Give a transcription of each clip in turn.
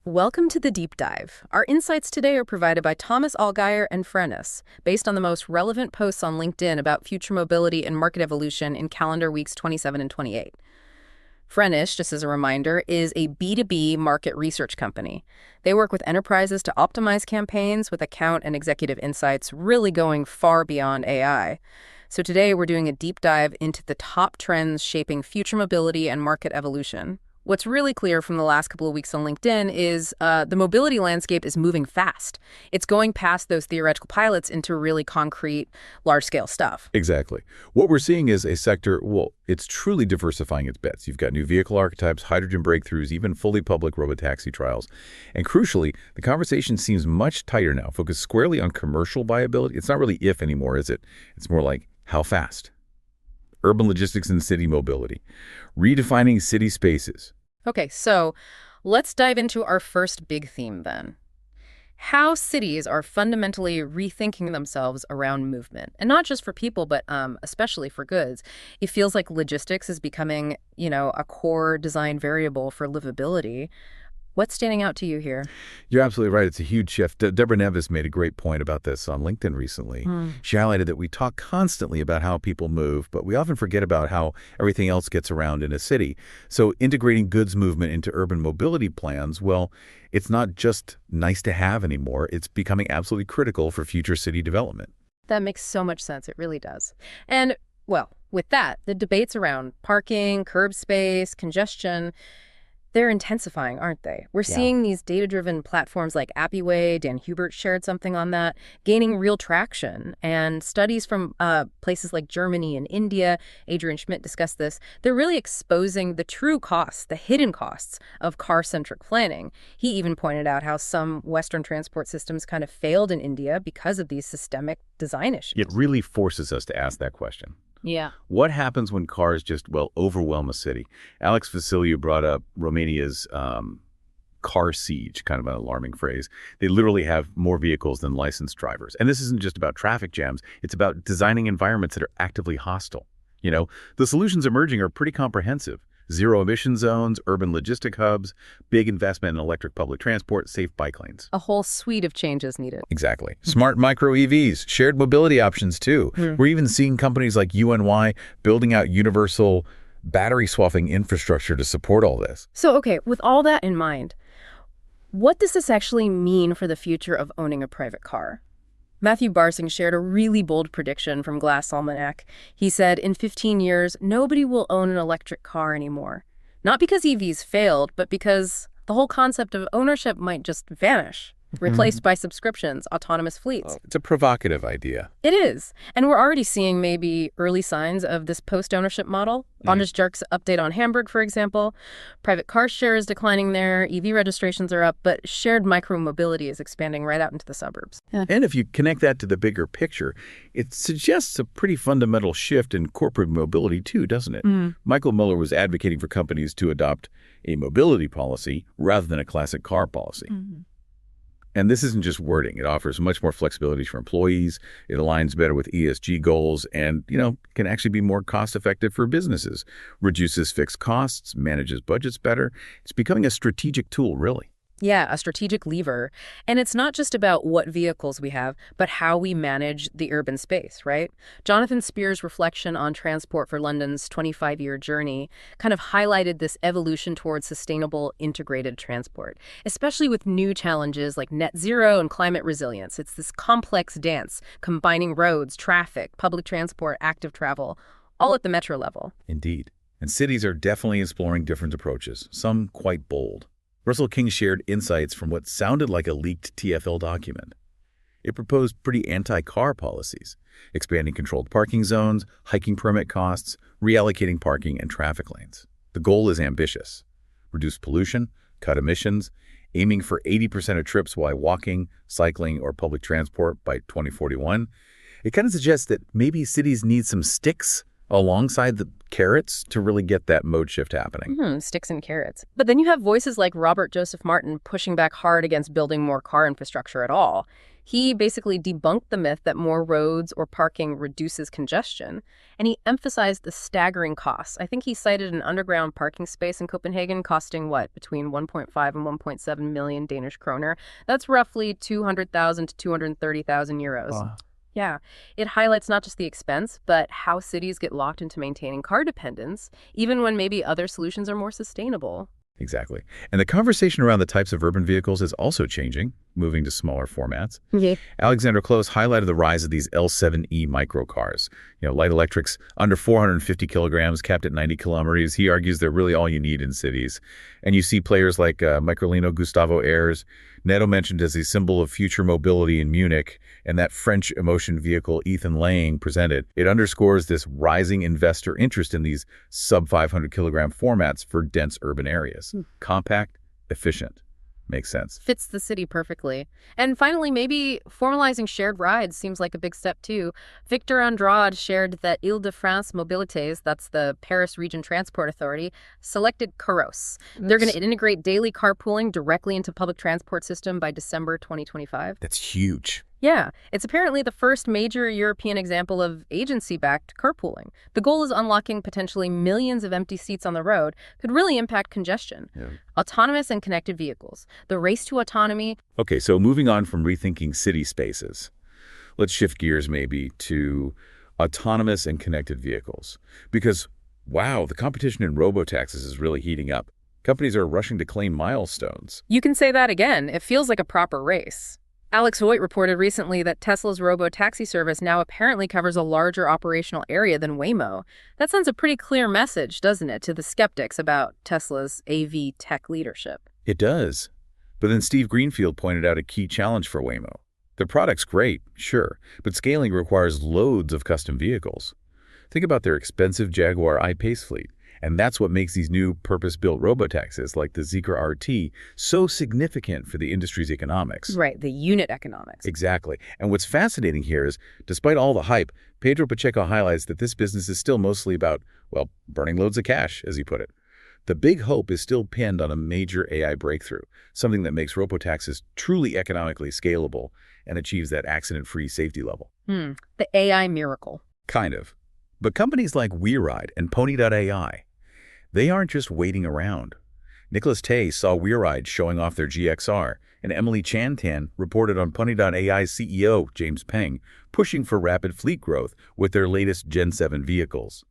Welcome to the Deep Dive. Our insights today are provided by Thomas Allgaier and Frennis, based on the most relevant posts on LinkedIn about future mobility and market evolution in calendar weeks 27 and 28. Frennis, just as a reminder, is a B2B market research company. They work with enterprises to optimize campaigns with account and executive insights, really going far beyond AI. So today we're doing a deep dive into the top trends shaping future mobility and market evolution. What's really clear from the last couple of weeks on LinkedIn is the mobility landscape is moving fast. It's going past those theoretical pilots into really concrete, large-scale stuff. Exactly. What we're seeing is a sector, well, it's truly diversifying its bets. You've got new vehicle archetypes, hydrogen breakthroughs, even fully public robotaxi trials. And crucially, the conversation seems much tighter now, focused squarely on commercial viability. It's not really if anymore, is it? It's more like how fast. Urban logistics and city mobility, redefining city spaces. Okay, so let's dive into our first big theme then. How cities are fundamentally rethinking themselves around movement. And not just for people, but especially for goods. It feels like logistics is becoming, a core design variable for livability. What's standing out to you here? You're absolutely right. It's a huge shift. Deborah Nevis made a great point about this on LinkedIn recently. She highlighted that we talk constantly about how people move, but we often forget about how everything else gets around in a city. So integrating goods movement into urban mobility plans, well, it's not just nice to have anymore. It's becoming absolutely critical for future city development. That makes so much sense. It really does. And, well, with that, the debates around parking, curb space, congestion, they're intensifying, aren't they? We're seeing these data-driven platforms like Appiway, Dan Hubert shared something on that, gaining real traction. And studies from places like Germany and India, Adrian Schmidt discussed this, they're really exposing the true costs, the hidden costs of car-centric planning. He even pointed out how some Western transport systems kind of failed in India because of these systemic design issues. It really forces us to ask that question. Yeah. What happens when cars just, overwhelm a city? Alex Vasiliou brought up Romania's car siege, kind of an alarming phrase. They literally have more vehicles than licensed drivers. And this isn't just about traffic jams. It's about designing environments that are actively hostile. The solutions emerging are pretty comprehensive. Zero emission zones, urban logistic hubs, big investment in electric public transport, safe bike lanes. A whole suite of changes needed. Exactly. Smart micro EVs, shared mobility options too. We're even seeing companies like UNY building out universal battery swapping infrastructure to support all this. So, okay, with all that in mind, what does this actually mean for the future of owning a private car? Matthew Barsing shared a really bold prediction from Glass Almanac. He said, in 15 years, nobody will own an electric car anymore. Not because EVs failed, but because the whole concept of ownership might just vanish, replaced by subscriptions, autonomous fleets. It's a provocative idea. It is. And we're already seeing maybe early signs of this post-ownership model. Anders Jark's update on Hamburg, for example. Private car share is declining there, EV registrations are up, but shared micromobility is expanding right out into the suburbs. Yeah. And if you connect that to the bigger picture, it suggests a pretty fundamental shift in corporate mobility too, doesn't it? Michael Muller was advocating for companies to adopt a mobility policy rather than a classic car policy. And this isn't just wording. It offers much more flexibility for employees. It aligns better with ESG goals and, can actually be more cost-effective for businesses, reduces fixed costs, manages budgets better. It's becoming a strategic tool, really. Yeah, a strategic lever. And it's not just about what vehicles we have, but how we manage the urban space, right? Jonathan Spear's reflection on transport for London's 25-year journey kind of highlighted this evolution towards sustainable integrated transport, especially with new challenges like net zero and climate resilience. It's this complex dance combining roads, traffic, public transport, active travel, all at the metro level. Indeed. And cities are definitely exploring different approaches, some quite bold. Russell King shared insights from what sounded like a leaked TfL document. It proposed pretty anti-car policies, expanding controlled parking zones, hiking permit costs, reallocating parking and traffic lanes. The goal is ambitious. Reduce pollution, cut emissions, aiming for 80% of trips while walking, cycling, or public transport by 2041. It kind of suggests that maybe cities need some sticks alongside the carrots to really get that mode shift happening. Sticks and carrots. But then you have voices like Robert Joseph Martin pushing back hard against building more car infrastructure at all. He basically debunked the myth that more roads or parking reduces congestion, and he emphasized the staggering costs. I think he cited an underground parking space in Copenhagen costing, what, between 1.5 and 1.7 million Danish kroner. That's roughly 200,000 to 230,000 euros. Wow. Yeah, it highlights not just the expense, but how cities get locked into maintaining car dependence, even when maybe other solutions are more sustainable. Exactly. And the conversation around the types of urban vehicles is also changing, moving to smaller formats. Yeah. Alexander Close highlighted the rise of these L7E microcars, light electrics under 450 kilograms, capped at 90 kilometers. He argues they're really all you need in cities. And you see players like Microlino Gustavo Ayres, Neto mentioned as a symbol of future mobility in Munich, and that French emotion vehicle Ethan Lang presented. It underscores this rising investor interest in these sub-500-kilogram formats for dense urban areas. Compact, efficient. Makes sense. Fits the city perfectly. And finally, maybe formalizing shared rides seems like a big step too. Victor Andrade shared that Île-de-France Mobilités, that's the Paris Region Transport Authority, selected Caros. They're going to integrate daily carpooling directly into public transport system by December 2025. That's huge. Yeah, it's apparently the first major European example of agency-backed carpooling. The goal is unlocking potentially millions of empty seats on the road, could really impact congestion. Yeah. Autonomous and connected vehicles. The race to autonomy. Okay, so moving on from rethinking city spaces, let's shift gears maybe to autonomous and connected vehicles. Because, wow, the competition in robotaxis is really heating up. Companies are rushing to claim milestones. You can say that again. It feels like a proper race. Alex Voigt reported recently that Tesla's robotaxi service now apparently covers a larger operational area than Waymo. That sends a pretty clear message, doesn't it, to the skeptics about Tesla's AV tech leadership. It does. But then Steve Greenfield pointed out a key challenge for Waymo. Their product's great, sure, but scaling requires loads of custom vehicles. Think about their expensive Jaguar I-Pace fleet. And that's what makes these new purpose-built robotaxis like the Zeekr RT so significant for the industry's economics. Right, the unit economics. Exactly. And what's fascinating here is, despite all the hype, Pedro Pacheco highlights that this business is still mostly about, well, burning loads of cash, as he put it. The big hope is still pinned on a major AI breakthrough, something that makes robotaxis truly economically scalable and achieves that accident-free safety level. The AI miracle. Kind of. But companies like WeRide and Pony.ai, they aren't just waiting around. Nicholas Tay saw WeRide showing off their GXR, and Emily Chantan reported on Pony.ai's CEO, James Peng, pushing for rapid fleet growth with their latest Gen 7 vehicles.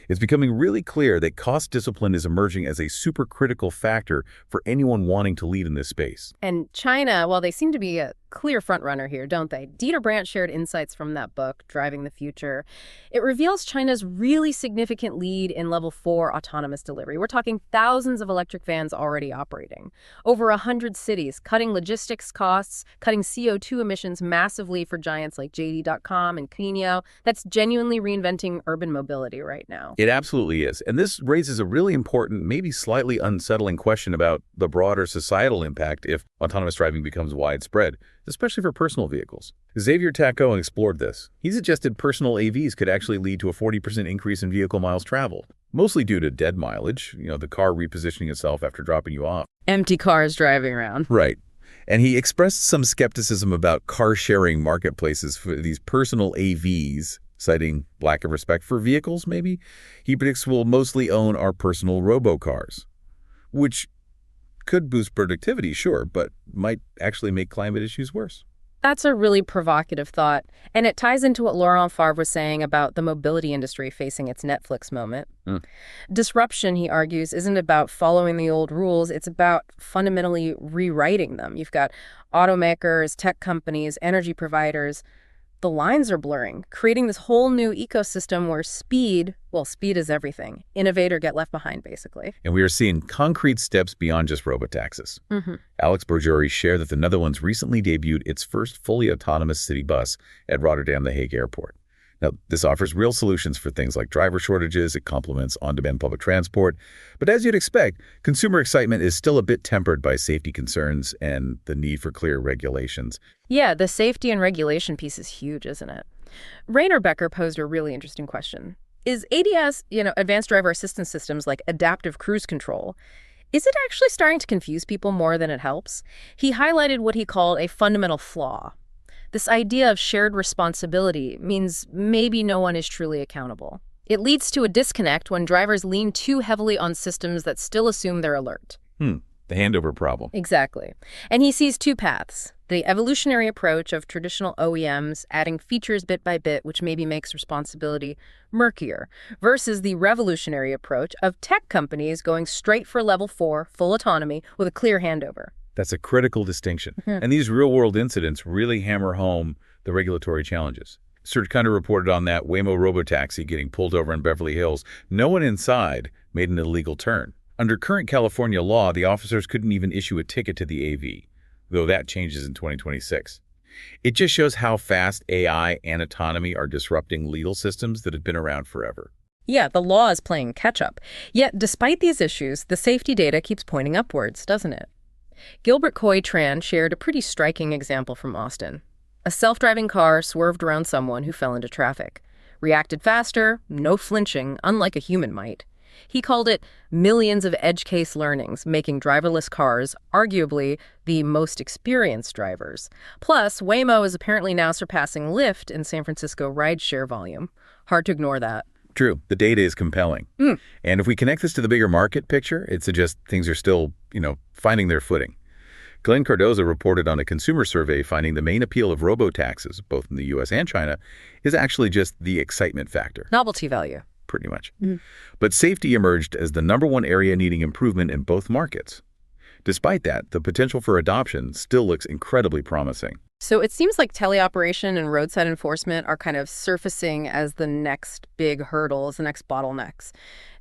It's becoming really clear that cost discipline is emerging as a supercritical factor for anyone wanting to lead in this space. And China, well, they seem to be a clear frontrunner here, don't they? Dieter Brandt shared insights from that book, Driving the Future. It reveals China's really significant lead in level 4 autonomous delivery. We're talking thousands of electric vans already operating. Over 100 cities, cutting logistics costs, cutting CO2 emissions massively for giants like JD.com and Quinio. That's genuinely reinventing urban mobility right now. It absolutely is. And this raises a really important, maybe slightly unsettling question about the broader societal impact if autonomous driving becomes widespread, especially for personal vehicles. Xavier Taco explored this. He suggested personal AVs could actually lead to a 40% increase in vehicle miles traveled, mostly due to dead mileage, the car repositioning itself after dropping you off. Empty cars driving around. Right. And he expressed some skepticism about car-sharing marketplaces for these personal AVs, citing lack of respect for vehicles, maybe. He predicts we'll mostly own our personal robocars, which could boost productivity, sure, but might actually make climate issues worse. That's a really provocative thought, and it ties into what Laurent Favre was saying about the mobility industry facing its Netflix moment. Disruption, he argues, isn't about following the old rules, it's about fundamentally rewriting them. You've got automakers, tech companies, energy providers. The lines are blurring, creating this whole new ecosystem where speed is everything. Innovate or get left behind, basically. And we are seeing concrete steps beyond just robotaxis. Alex Borgiori shared that the Netherlands recently debuted its first fully autonomous city bus at Rotterdam The Hague Airport. Now, this offers real solutions for things like driver shortages. It complements on-demand public transport. But as you'd expect, consumer excitement is still a bit tempered by safety concerns and the need for clear regulations. Yeah, the safety and regulation piece is huge, isn't it? Rainer Becker posed a really interesting question. Is ADS, advanced driver assistance systems like adaptive cruise control, is it actually starting to confuse people more than it helps? He highlighted what he called a fundamental flaw. This idea of shared responsibility means maybe no one is truly accountable. It leads to a disconnect when drivers lean too heavily on systems that still assume they're alert. The handover problem. Exactly. And he sees two paths. The evolutionary approach of traditional OEMs adding features bit by bit, which maybe makes responsibility murkier, versus the revolutionary approach of tech companies going straight for level 4, full autonomy, with a clear handover. That's a critical distinction. And these real-world incidents really hammer home the regulatory challenges. Search kind of reported on that Waymo robotaxi getting pulled over in Beverly Hills. No one inside made an illegal turn. Under current California law, the officers couldn't even issue a ticket to the AV, though that changes in 2026. It just shows how fast AI and autonomy are disrupting legal systems that have been around forever. Yeah, the law is playing catch-up. Yet, despite these issues, the safety data keeps pointing upwards, doesn't it? Gilbert Coy-Tran shared a pretty striking example from Austin. A self-driving car swerved around someone who fell into traffic. Reacted faster, no flinching, unlike a human might. He called it millions of edge case learnings, making driverless cars arguably the most experienced drivers. Plus, Waymo is apparently now surpassing Lyft in San Francisco rideshare volume. Hard to ignore that. True. The data is compelling. And if we connect this to the bigger market picture, it suggests things are still, finding their footing. Glenn Cardozo reported on a consumer survey finding the main appeal of robotaxis, both in the U.S. and China, is actually just the excitement factor. Novelty value. Pretty much. But safety emerged as the #1 area needing improvement in both markets. Despite that, the potential for adoption still looks incredibly promising. So it seems like teleoperation and roadside enforcement are kind of surfacing as the next big hurdles, the next bottlenecks.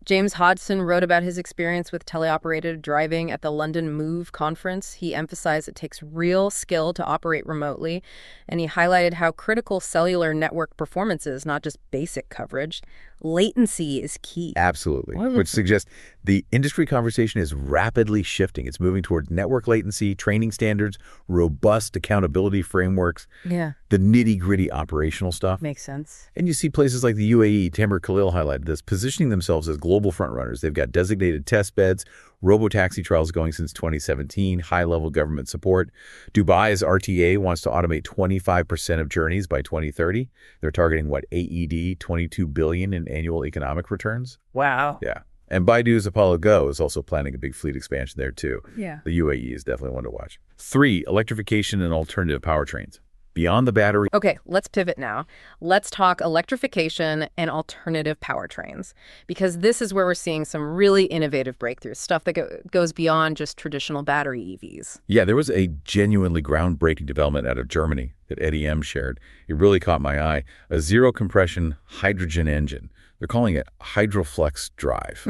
James Hodgson wrote about his experience with teleoperated driving at the London Move conference. He emphasized it takes real skill to operate remotely, and he highlighted how critical cellular network performance is, not just basic coverage. Latency is key. Absolutely. Which suggests the industry conversation is rapidly shifting. It's moving toward network latency, training standards, robust accountability frameworks, Yeah. the nitty-gritty operational stuff. Makes sense. And you see places like the UAE, Tamer Khalil highlighted this, positioning themselves as global frontrunners. They've got designated test beds, robotaxi trials going since 2017, high-level government support. Dubai's RTA wants to automate 25% of journeys by 2030. They're targeting, AED, $22 billion in annual economic returns? Wow. Yeah. And Baidu's Apollo Go is also planning a big fleet expansion there, too. Yeah. The UAE is definitely one to watch. 3, electrification and alternative powertrains. Beyond the battery. Okay, let's pivot now. Let's talk electrification and alternative powertrains, because this is where we're seeing some really innovative breakthroughs, stuff that goes beyond just traditional battery EVs. Yeah, there was a genuinely groundbreaking development out of Germany that Eddie M. shared. It really caught my eye. A zero-compression hydrogen engine. They're calling it Hydroflex Drive.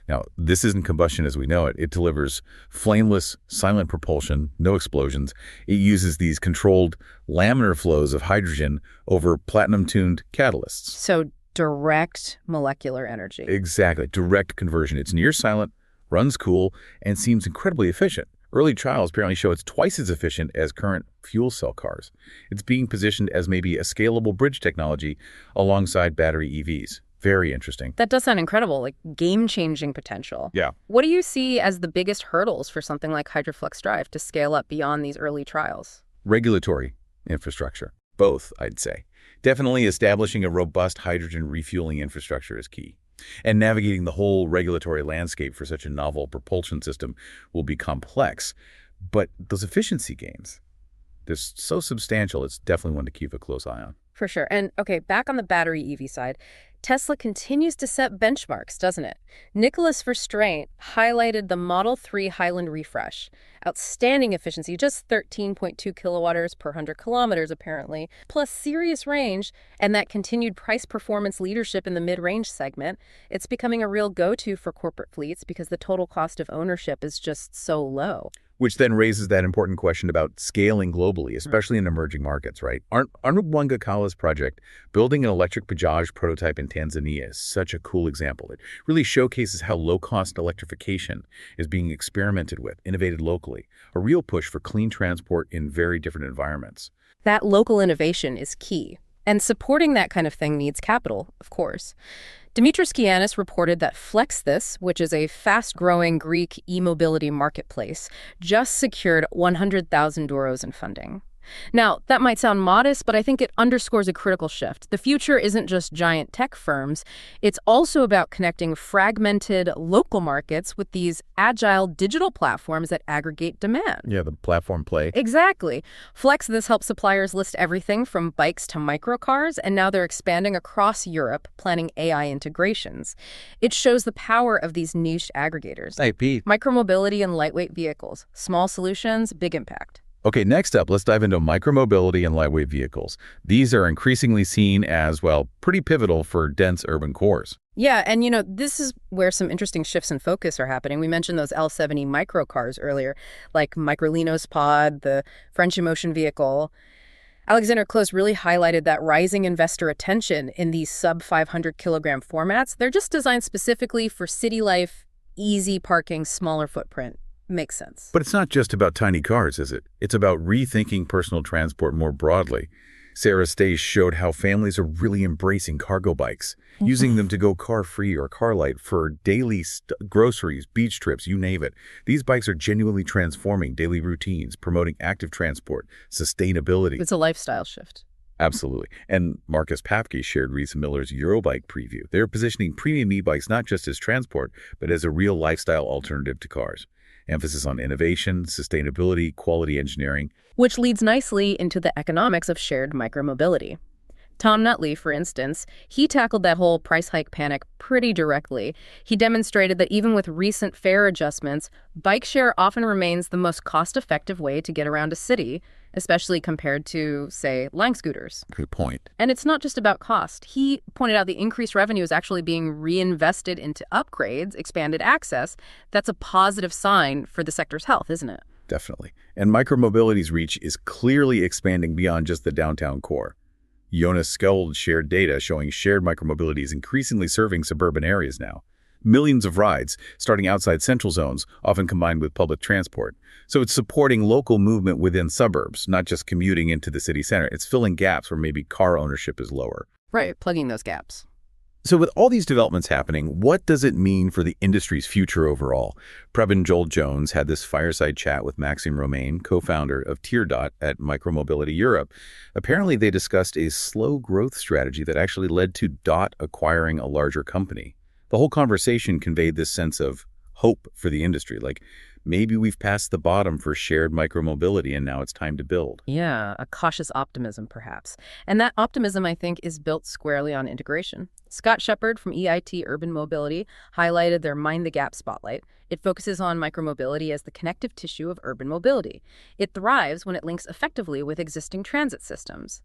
Now, this isn't combustion as we know it. It delivers flameless, silent propulsion, no explosions. It uses these controlled laminar flows of hydrogen over platinum-tuned catalysts. So direct molecular energy. Exactly. Direct conversion. It's near silent, runs cool, and seems incredibly efficient. Early trials apparently show it's twice as efficient as current fuel cell cars. It's being positioned as maybe a scalable bridge technology alongside battery EVs. Very interesting. That does sound incredible, like game-changing potential. Yeah. What do you see as the biggest hurdles for something like Hydroflex Drive to scale up beyond these early trials? Regulatory infrastructure. Both, I'd say. Definitely establishing a robust hydrogen refueling infrastructure is key. And navigating the whole regulatory landscape for such a novel propulsion system will be complex. But those efficiency gains, they're so substantial, it's definitely one to keep a close eye on. For sure. And okay, back on the battery EV side, Tesla continues to set benchmarks, doesn't it? Nicholas Verstraete highlighted the Model 3 Highland refresh. Outstanding efficiency, just 13.2 kilowatt-hours per 100 kilometers, apparently, plus serious range and that continued price-performance leadership in the mid-range segment. It's becoming a real go-to for corporate fleets because the total cost of ownership is just so low. Which then raises that important question about scaling globally, especially in emerging markets, right? Arnab Wangakala's project, building an electric Bajaj prototype in Tanzania, is such a cool example. It really showcases how low-cost electrification is being experimented with, innovated locally, a real push for clean transport in very different environments. That local innovation is key. And supporting that kind of thing needs capital, of course. Dimitris Kianis reported that FlexThis, which is a fast-growing Greek e-mobility marketplace, just secured 100,000 euros in funding. Now, that might sound modest, but I think it underscores a critical shift. The future isn't just giant tech firms. It's also about connecting fragmented local markets with these agile digital platforms that aggregate demand. Yeah, the platform play. Exactly. Flex, this helps suppliers list everything from bikes to microcars, and now they're expanding across Europe, planning AI integrations. It shows the power of these niche aggregators. IP. Micromobility and lightweight vehicles. Small solutions, big impact. Okay, next up, let's dive into micromobility and lightweight vehicles. These are increasingly seen as, well, pretty pivotal for dense urban cores. Yeah, and this is where some interesting shifts in focus are happening. We mentioned those L70 microcars earlier, like Microlino's Pod, the French Emotion vehicle. Alexander Close really highlighted that rising investor attention in these sub-500-kilogram formats. They're just designed specifically for city life, easy parking, smaller footprint. Makes sense. But it's not just about tiny cars, is it? It's about rethinking personal transport more broadly. Sarah Stace showed how families are really embracing cargo bikes, using them to go car-free or car-light for daily groceries, beach trips, you name it. These bikes are genuinely transforming daily routines, promoting active transport, sustainability. It's a lifestyle shift. Absolutely. And Marcus Papke shared Reese Miller's Eurobike preview. They're positioning premium e-bikes not just as transport, but as a real lifestyle alternative to cars. Emphasis on innovation, sustainability, quality engineering. Which leads nicely into the economics of shared micromobility. Tom Nutley, for instance, he tackled that whole price hike panic pretty directly. He demonstrated that even with recent fare adjustments, bike share often remains the most cost-effective way to get around a city, especially compared to, say, line scooters. Good point. And it's not just about cost. He pointed out the increased revenue is actually being reinvested into upgrades, expanded access. That's a positive sign for the sector's health, isn't it? Definitely. And micromobility's reach is clearly expanding beyond just the downtown core. Jonas Skjold shared data showing shared micromobility is increasingly serving suburban areas now. Millions of rides, starting outside central zones, often combined with public transport. So it's supporting local movement within suburbs, not just commuting into the city center. It's filling gaps where maybe car ownership is lower. Right, plugging those gaps. So with all these developments happening, what does it mean for the industry's future overall? Preben Joel-Jones had this fireside chat with Maxime Romain, co-founder of TearDot at Micromobility Europe. Apparently, they discussed a slow growth strategy that actually led to DOT acquiring a larger company. The whole conversation conveyed this sense of hope for the industry, like maybe we've passed the bottom for shared micromobility and now it's time to build. Yeah, a cautious optimism, perhaps. And that optimism, I think, is built squarely on integration. Scott Shepard from EIT Urban Mobility highlighted their Mind the Gap spotlight. It focuses on micromobility as the connective tissue of urban mobility. It thrives when it links effectively with existing transit systems.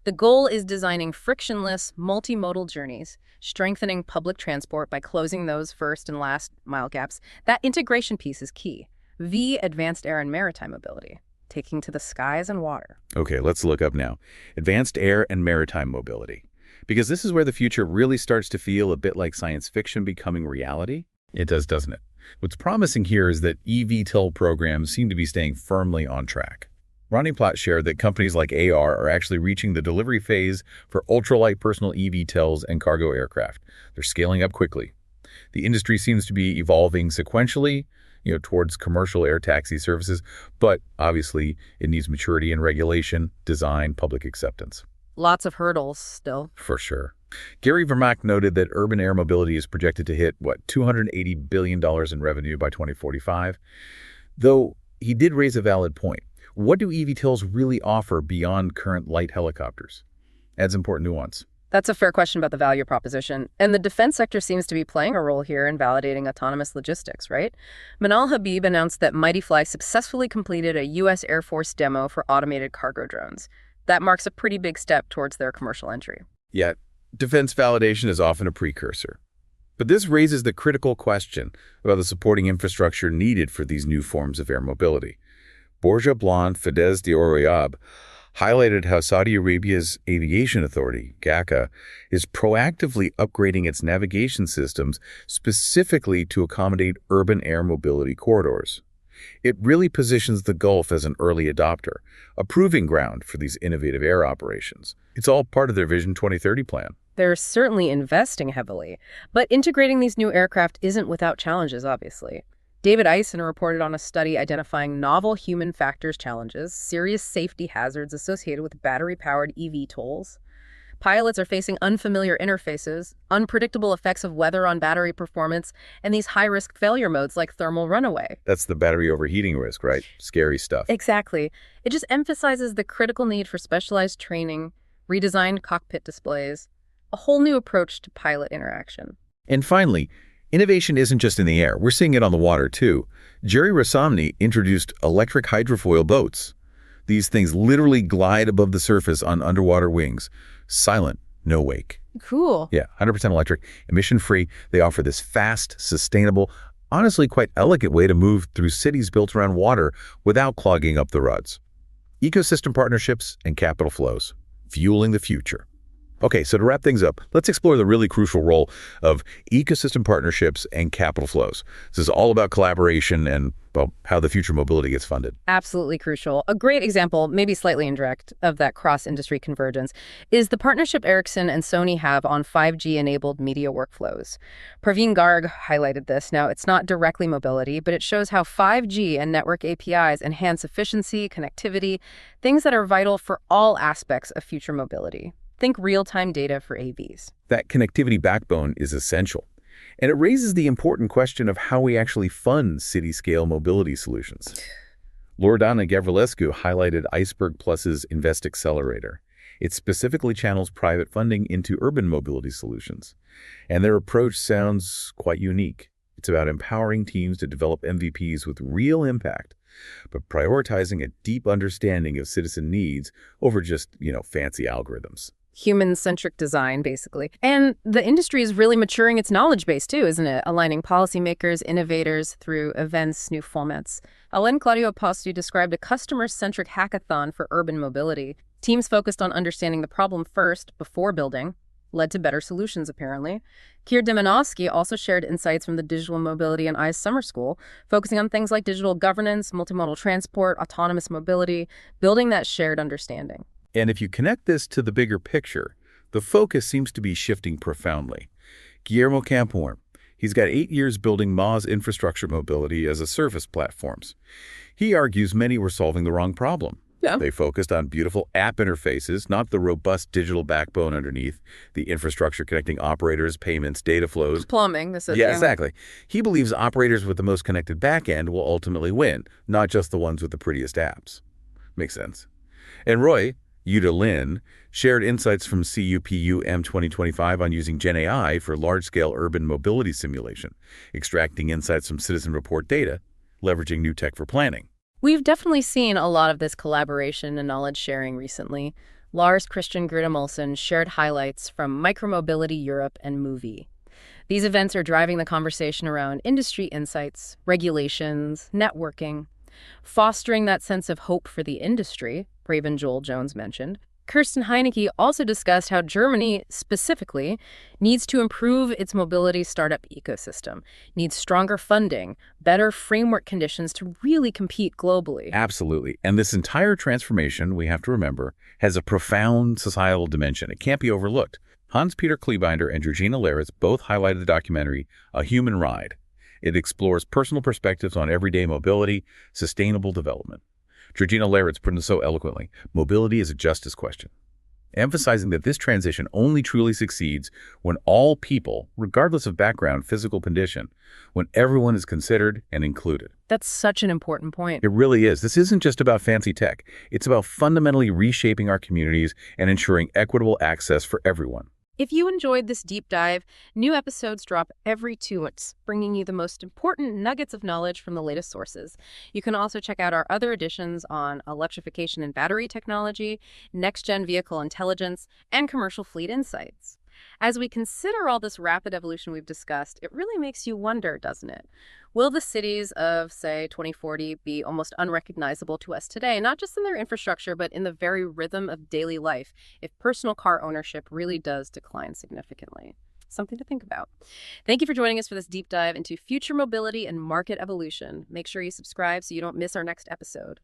The goal is designing frictionless, multimodal journeys, strengthening public transport by closing those first and last mile gaps. That integration piece is key. V, advanced air and maritime mobility, taking to the skies and water. Okay, let's look up now. Advanced air and maritime mobility. Because this is where the future really starts to feel a bit like science fiction becoming reality. It does, doesn't it? What's promising here is that eVTOL programs seem to be staying firmly on track. Ronnie Platt shared that companies like AR are actually reaching the delivery phase for ultralight personal eVTOLs and cargo aircraft. They're scaling up quickly. The industry seems to be evolving sequentially, towards commercial air taxi services, but obviously it needs maturity in regulation, design, public acceptance. Lots of hurdles still. For sure. Gary Vermaak noted that urban air mobility is projected to hit, $280 billion in revenue by 2045? Though he did raise a valid point. What do eVTOLs really offer beyond current light helicopters? Adds important nuance. That's a fair question about the value proposition. And the defense sector seems to be playing a role here in validating autonomous logistics, right? Manal Habib announced that Mightyfly successfully completed a U.S. Air Force demo for automated cargo drones. That marks a pretty big step towards their commercial entry. Yet, defense validation is often a precursor. But this raises the critical question about the supporting infrastructure needed for these new forms of air mobility. Borja Blanc Fedez de Oroyab highlighted how Saudi Arabia's aviation authority, GACA, is proactively upgrading its navigation systems specifically to accommodate urban air mobility corridors. It really positions the Gulf as an early adopter, a proving ground for these innovative air operations. It's all part of their Vision 2030 plan. They're certainly investing heavily, but integrating these new aircraft isn't without challenges, obviously. David Eisen reported on a study identifying novel human factors challenges, serious safety hazards associated with battery-powered eVTOLs. Pilots are facing unfamiliar interfaces, unpredictable effects of weather on battery performance, and these high-risk failure modes like thermal runaway. That's the battery overheating risk, right? Scary stuff. Exactly. It just emphasizes the critical need for specialized training, redesigned cockpit displays, a whole new approach to pilot interaction. And finally, innovation isn't just in the air. We're seeing it on the water, too. Jerry Rasamny introduced electric hydrofoil boats. These things literally glide above the surface on underwater wings. Silent, no wake. Cool. Yeah, 100% electric, emission-free. They offer this fast, sustainable, honestly quite elegant way to move through cities built around water without clogging up the ruts. Ecosystem partnerships and capital flows, fueling the future. Okay, so to wrap things up, let's explore the really crucial role of ecosystem partnerships and capital flows. This is all about collaboration and, well, how the future mobility gets funded. Absolutely crucial. A great example, maybe slightly indirect, of that cross-industry convergence is the partnership Ericsson and Sony have on 5G-enabled media workflows. Praveen Garg highlighted this. Now, it's not directly mobility, but it shows how 5G and network APIs enhance efficiency, connectivity, things that are vital for all aspects of future mobility. Think real-time data for AVs. That connectivity backbone is essential. And it raises the important question of how we actually fund city-scale mobility solutions. Loredana Gavrilescu highlighted Iceberg Plus's Invest Accelerator. It specifically channels private funding into urban mobility solutions. And their approach sounds quite unique. It's about empowering teams to develop MVPs with real impact, but prioritizing a deep understanding of citizen needs over just, fancy algorithms. Human-centric design, basically. And the industry is really maturing its knowledge base, too, isn't it? Aligning policymakers, innovators through events, new formats. Alain Claudio Apostu described a customer-centric hackathon for urban mobility. Teams focused on understanding the problem first, before building, led to better solutions, apparently. Keir Demanowski also shared insights from the Digital Mobility and ICE Summer School, focusing on things like digital governance, multimodal transport, autonomous mobility, building that shared understanding. And if you connect this to the bigger picture, the focus seems to be shifting profoundly. Guillermo Camphorn, he's got 8 years building MaaS infrastructure mobility as a service platforms. He argues many were solving the wrong problem. Yeah. They focused on beautiful app interfaces, not the robust digital backbone underneath, the infrastructure connecting operators, payments, data flows. Plumbing. This is, Yeah, exactly. He believes operators with the most connected backend will ultimately win, not just the ones with the prettiest apps. Makes sense. And Roy Yuta Lin shared insights from CUPUM 2025 on using GenAI for large-scale urban mobility simulation, extracting insights from citizen report data, leveraging new tech for planning. We've definitely seen a lot of this collaboration and knowledge sharing recently. Lars Christian Grudem shared highlights from Micromobility Europe and Movie. These events are driving the conversation around industry insights, regulations, networking, fostering that sense of hope for the industry, Raven Joel Jones mentioned. Kirsten Heinecke also discussed how Germany, specifically, needs to improve its mobility startup ecosystem, needs stronger funding, better framework conditions to really compete globally. Absolutely. And this entire transformation, we have to remember, has a profound societal dimension. It can't be overlooked. Hans-Peter Kleebinder and Georgina Laritz both highlighted the documentary A Human Ride. It explores personal perspectives on everyday mobility, sustainable development. Georgina Laritz put it so eloquently, mobility is a justice question, emphasizing that this transition only truly succeeds when all people, regardless of background, physical condition, when everyone is considered and included. That's such an important point. It really is. This isn't just about fancy tech. It's about fundamentally reshaping our communities and ensuring equitable access for everyone. If you enjoyed this deep dive, new episodes drop every 2 weeks, bringing you the most important nuggets of knowledge from the latest sources. You can also check out our other editions on electrification and battery technology, next-gen vehicle intelligence, and commercial fleet insights. As we consider all this rapid evolution we've discussed, it really makes you wonder, doesn't it? Will the cities of, say, 2040 be almost unrecognizable to us today, not just in their infrastructure, but in the very rhythm of daily life, if personal car ownership really does decline significantly? Something to think about. Thank you for joining us for this deep dive into future mobility and market evolution. Make sure you subscribe so you don't miss our next episode.